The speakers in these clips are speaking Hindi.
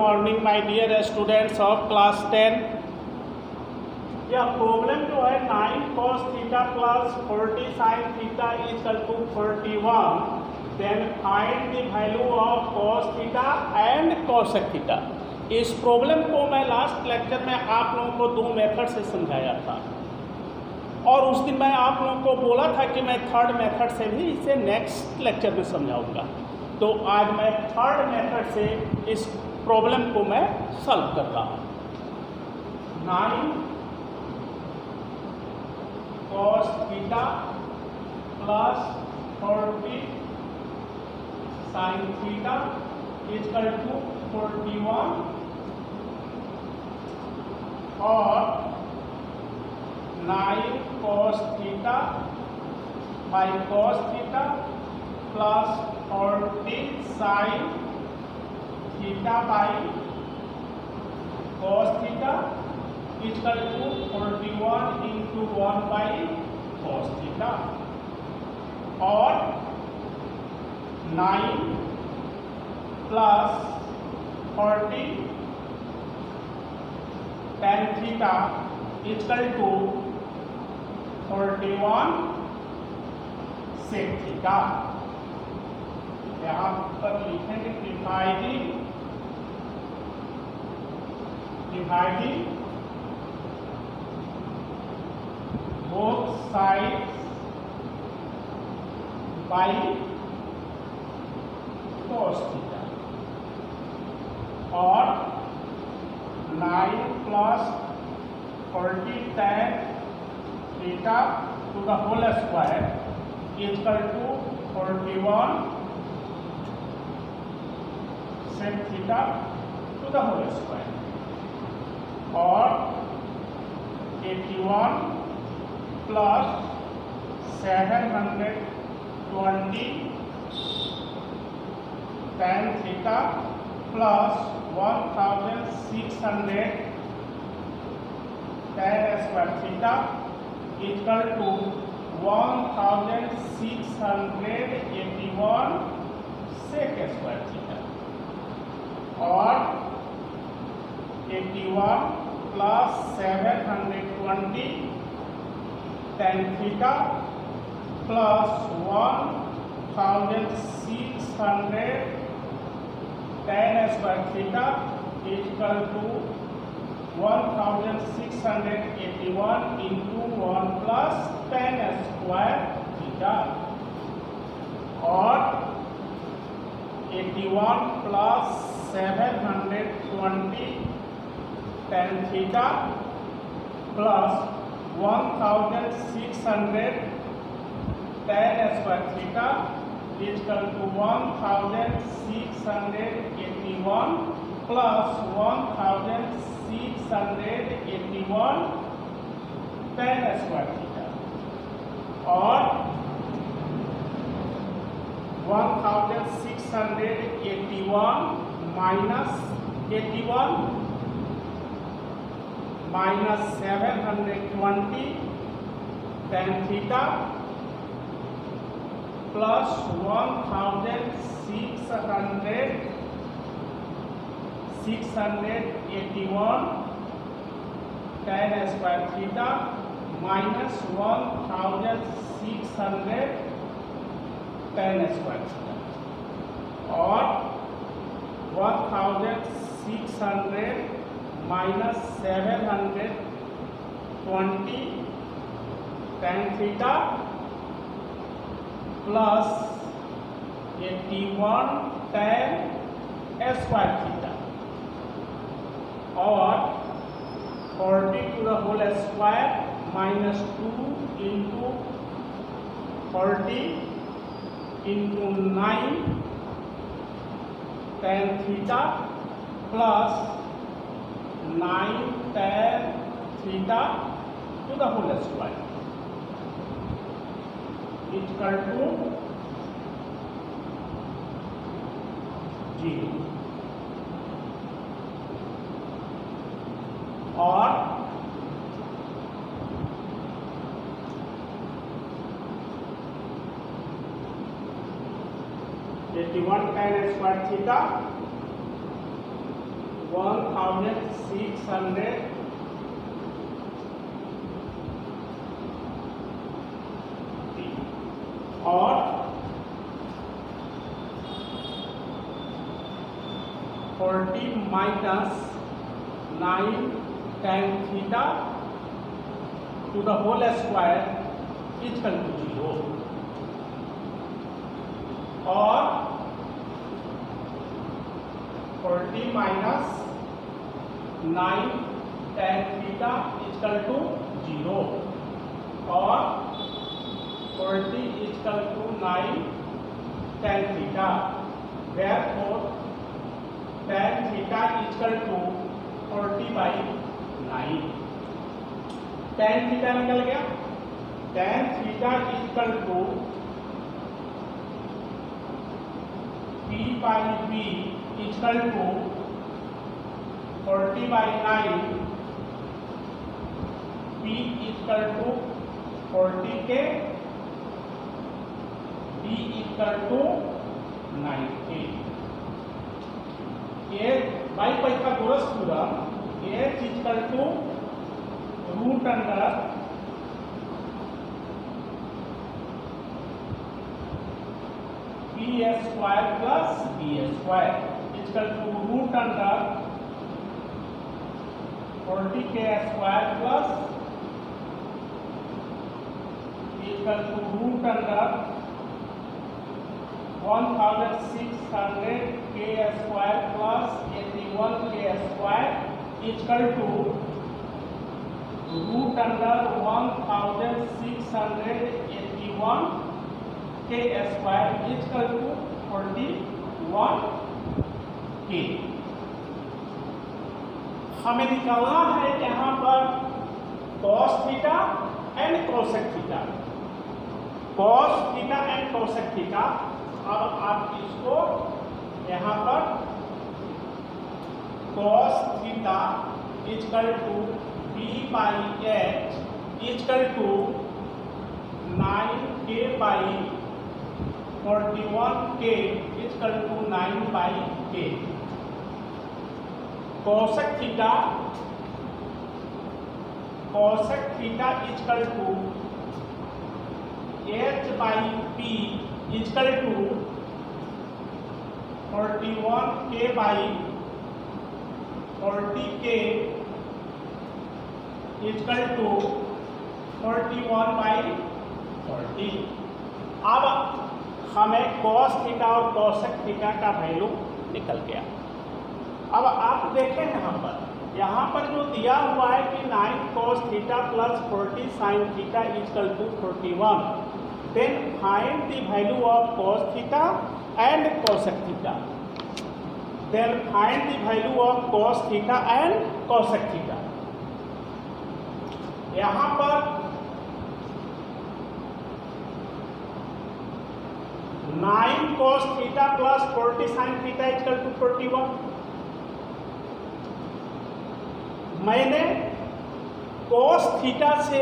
Morning my dear students of class 10। यह प्रॉब्लम जो है 9 cos theta plus 40 sin theta equal to 41, then find the value of cos theta and cosec theta. इस प्रॉब्लम को मैं लास्ट लेक्चर में आप लोगों को दो मेथड से समझाया था और उस दिन मैं आप लोगों को बोला था कि मैं थर्ड मेथड से भी इसे नेक्स्ट लेक्चर में समझाऊंगा। तो आज मैं थर्ड मेथड से इस प्रॉब्लम को मैं सॉल्व कर रहा हूँ। 9 cos theta plus 40 sin theta equal to 41 और 9 cos theta by cos theta plus 40 sin theta by cos theta equal to 41 into 1 by cos theta और 9 plus 40 tan theta equal to 41 sec theta. यहाँ पर लिखेंगे dividing both sides by cos theta और 9 plus 40 tan theta to the whole square equal to 41 sec theta to the whole square और 81 plus 720 tan theta plus 1600 tan square theta equal to 1681 sec square theta और 81 plus 720 tan theta plus 1600 tan square theta equal to 1681 into 1 plus tan square theta और 81 plus 720 tan theta plus 1600 tan square theta equal to 1681 plus 1681 tan square theta और 1681 minus 81 minus 720 tan theta plus 681 tan square theta minus 1600 tan square theta और 1600 minus 720 tan theta plus 81 tan square theta और 40 to the whole square minus 2 into 40 into 9 tan theta plus 9 tan theta to the whole square equal to 0 और 81 tan square theta 1600 और 40 minus 9 tan theta to the whole square is equal to 0 और 40 minus 9 tan theta is equal to 0 और 40 is equal to 9 tan theta. Therefore, tan theta is equal to 40 by 9. tan theta निकल गया. tan theta is equal to P by B is equal to 40 by 9. P is equal to 40K. B equal to 9K. ये by Pythagoras theorem H equal to root under P square plus B square equal to root under 40K square plus equal to root under 1600 K square plus 81 K square equal to root under 1681 K square equal to 41 K. हमें निकालना है यहाँ पर cos theta and cosec theta. cos theta and cosec theta. अब आप इसको यहाँ पर cos theta equal to B by H equal to 9K by 41K equal to 9 by K. cosec theta equal to H by P equal to 41K by 40K equal to 41 by 40. अब हमें cos थीटा और cosec थीटा का वैल्यू निकल गया. अब आप देखें यहाँ पर जो दिया हुआ है कि 9 cos theta plus 40 sin theta equal to 41. Then find the value of cos theta and cosec theta. Then find the value of cos theta and cosec theta. यहाँ पर 9 cos theta plus 40 sin theta equal to 41. मैंने cos थीटा से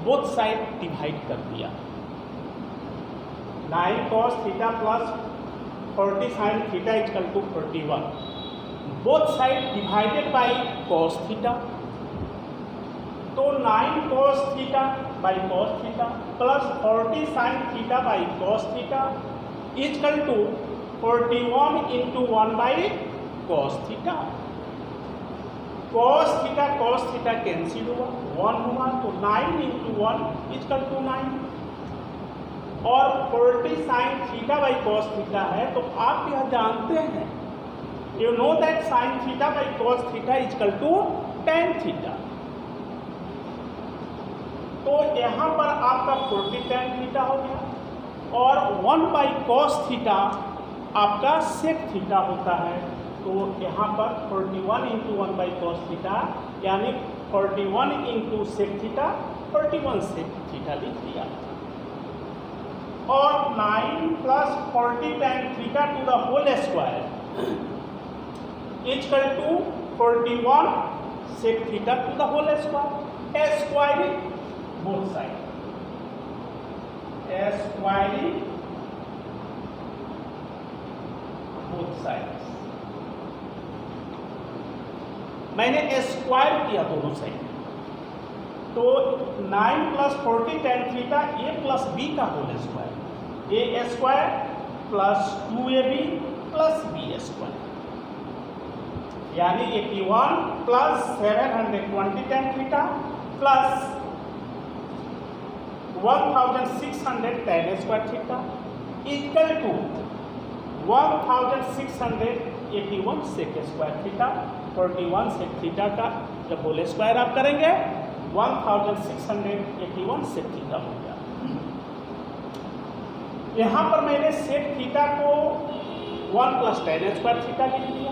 बोथ साइड डिवाइड कर दिया. 9 cos theta plus 40 sin theta equal to 41. Both side divided by cos theta. तो 9 cos theta by cos theta plus 40 sin theta by cos theta equal to 41 into 1 by cos theta. cos theta cancel हुआ, 1 हुआ, तो 9 इंटू 1 इक्वल टू 9. और 40 sin theta by cos theta है. तो आप यह जानते हैं, you know that sin theta by cos theta equal to tan theta. तो यहाँ पर आपका 40 tan थीटा हो गया और 1 बाई cos थीटा आपका sec थीटा होता है. तो यहाँ पर 41 इंटू 1 बाई cos थीटा यानी 41 into sec theta 41 sec theta लिख दिया. और 9 plus 40 tan theta to the whole square equal to 41 sec theta to the whole square. Squaring both side, squaring both sides. मैंने स्क्वायर किया दोनों साइड, तो 9 + 40 tan थीटा a + b का whole square, a square plus 2ab plus b square, यानी 81 + 720 tan theta plus 1600 tan square theta equal to 1681 sec square theta. 41 sec theta का जब होल स्क्वायर आप करेंगे 1681 सेक थीटा हो गया। यहाँ पर मैंने सेक थीटा को 1 + tan स्क्वायर थीटा लिख दिया।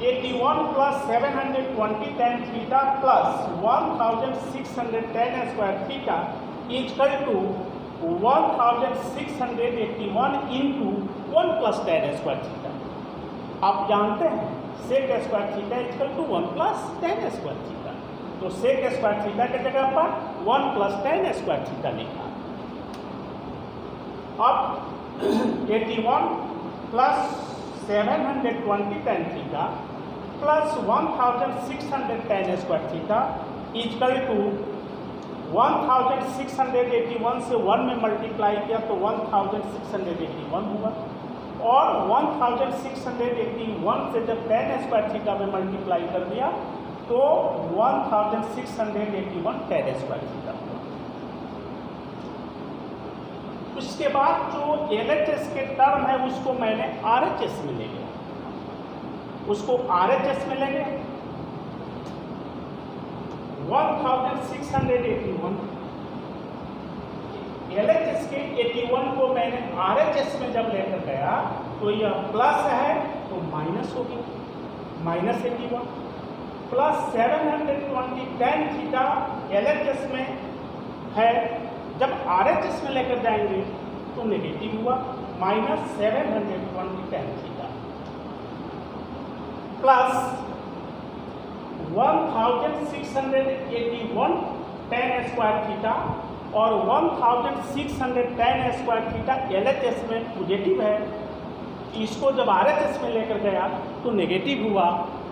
81 + 720 tan theta plus 1600 tan square theta equal to 1681 into 1 + tan square theta. आप जानते हैं sec square theta equal to 1 + tan square theta, तो सेक स्क्वायर थीटा की जगह पर 1 + tan स्क्वायर थीटा लिखा। अब 81 + 720 tan theta plus 1600 tan square theta equal to 1681 से 1 में मल्टीप्लाई किया तो 1681 हुआ, और 1681 से जब tan स्क्वायर थीटा में मल्टीप्लाई कर दिया तो 1681 tan स्क्वायर थीटा हुआ। उसके बाद जो LHS के टर्म है उसको मैंने RHS में ले लिया, उसको RHS में लेंगे 1681, LHS के 81 को मैंने RHS में जब लेकर गया तो यह प्लस है तो माइनस हो गया, -81 प्लस 720 tan थीटा LHS में है, जब RHS में लेकर जाएंगे तो नेगेटिव हुआ, -720 tan theta plus 1681 tan square theta और 1600 tan स्क्वायर थीटा LHS में पॉजिटिव है, इसको जब RHS में लेकर गया तो नेगेटिव हुआ,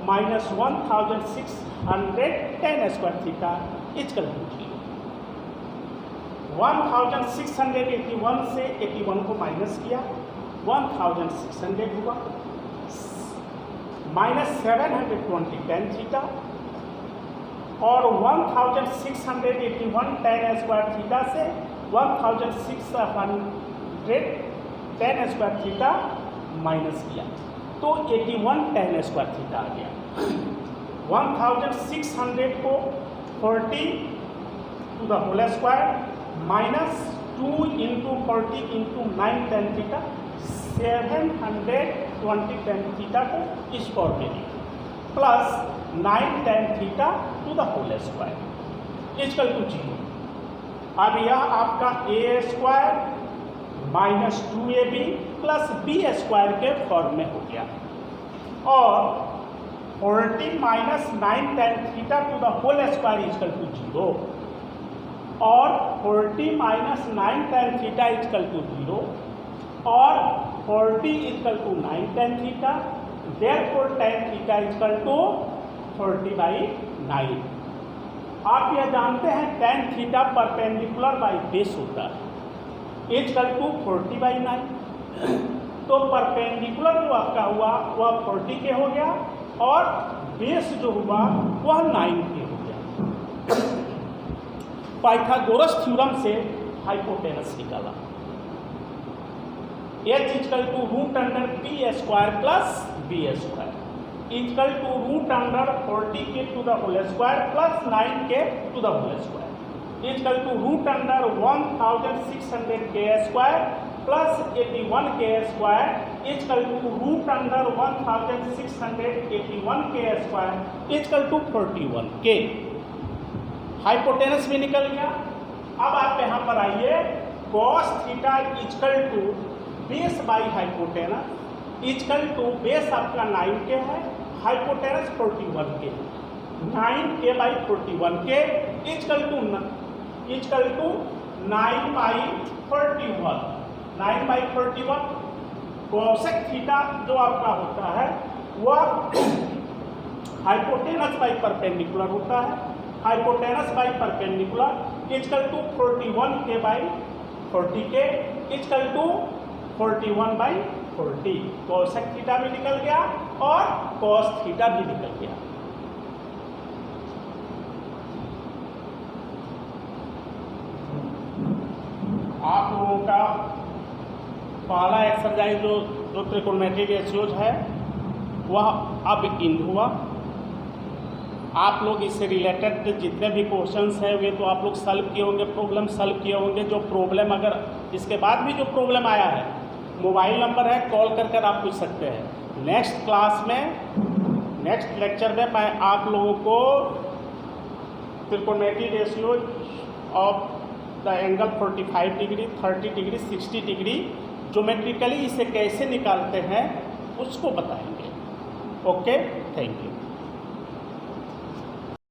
-1600 tan square theta equal to 1681 से 81 को माइनस किया 1600 हुआ, -720 tan थीटा और 1681 tan स्क्वायर थीटा से 1600 tan स्क्वायर थीटा माइनस किया तो 81 tan स्क्वायर थीटा आ गया। 1600 को 40 to the whole square -2 × 40 × 9 tan theta 720 tan theta को इस फॉर्म में लिखा plus 9 tan theta to the whole square equal to 0। अब यह आपका a square -2ab plus b square के फॉर्म में हो गया, और 40 - 9 tan theta to the whole square equal to 0, और 40 - 9 tan थीटा इक्वल टू 0, और 40 equal to 9 tan theta, therefore tan theta equal to 40/9। आप यह जानते हैं tan theta perpendicular by base होता है, इक्वल टू 40/9, तो परपेंडिकुलर जो आपका हुआ वह 40 के हो गया और बेस जो हुआ वह 9 के हो गया। पाइथागोरस थ्योरम से हाइपोटेनस निकाला, h equal to √p² plus b² equal to √40k to the whole square plus 9k to the whole square equal to √1600k² plus 81k² equal to √1681k² equal to 41k। Hypotenuse भी निकल गया। अब आप यहाँ पर आइए, cos theta equal to base by hypotenuse equal to base आपका 9k है, hypotenuse 41k, 9k/41k equal to 9/41, 9/41। Cosec theta जो आपका होता है वह हाइपोटेनस बाई परपेंडिकुलर होता है, hypotenuse by perpendicular equal to 41 के बाई 40 के equal to 41 by 40। Cosec theta भी निकल गया और कॉस थीटा भी निकल गया। आप लोगों का पहला एक्सरसाइज जो त्रिकोणमितीय रेशियोज है वह अब इन हुआ। आप लोग इससे रिलेटेड जितने भी क्वेश्चंस हैं वे तो आप लोग सॉल्व किए होंगे, प्रॉब्लम सॉल्व किए होंगे। जो प्रॉब्लम अगर इसके बाद भी जो प्रॉब्लम आया है, मोबाइल नंबर है, कॉल कर कर आप पूछ सकते हैं। नेक्स्ट क्लास में, नेक्स्ट लेक्चर में मैं आप लोगों को त्रिकोणमितीय ratios of the angle 45 degree, 30 degree, 60 degree geometrically इसे कैसे निकालते हैं उसको बताएंगे। Okay, thank you.